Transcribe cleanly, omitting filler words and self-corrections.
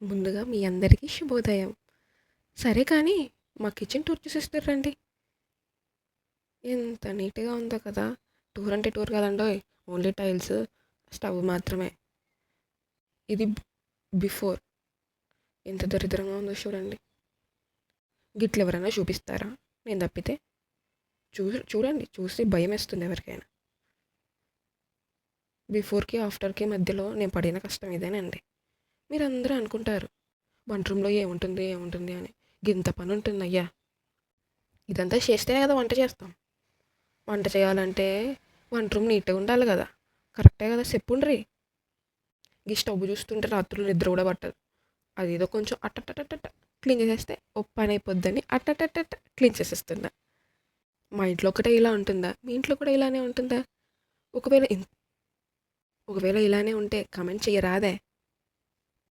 ముందుగా మీ అందరికీ శుభోదయం. సరే కానీ మా కిచెన్ టూర్ చూసేస్తారు రండి. ఎంత నీట్‌గా ఉందో కదా! టూర్ అంటే టూర్ కాదండోయ్! ఓన్లీ టైల్స్, స్టవ్ మాత్రమే. ఇది బిఫోర్ ఎంత దరిద్రంగా ఉందో చూడండి. గిట్ల ఎవరైనా చూపిస్తారా? నేను తప్పితే. చూడండి చూసి భయమేస్తుంది ఎవరికైనా. బిఫోర్‌కి, ఆఫ్టర్‌కి మధ్యలో నేను పడిన కష్టం ఇదేనండి. మీరందరూ అనుకుంటారు వంట రూమ్‌లో ఏముంటుంది అని. గింత పని ఉంటుందయ్యా! ఇదంతా చేస్తేనే కదా వంట చేస్తాం. వంట చేయాలంటే వంట రూమ్ నీట్‌గా ఉండాలి కదా! కరెక్టే కదా చెప్పుండ్రి. ఈ స్టవ్ చూస్తుంటే రాత్రులు నిద్ర కూడా పట్టదు. అదేదో కొంచెం అట్టటటట క్లీన్ చేసేస్తే ఓ పని అయిపోద్దని అట్టటటట క్లీన్ చేసేస్తున్నా. మా ఇంట్లో ఒకటే ఇలా ఉంటుందా? మీ ఇంట్లో కూడా ఇలానే ఉంటుందా? ఒకవేళ ఒకవేళ ఇలానే ఉంటే కామెంట్ చెయ్యరాదే?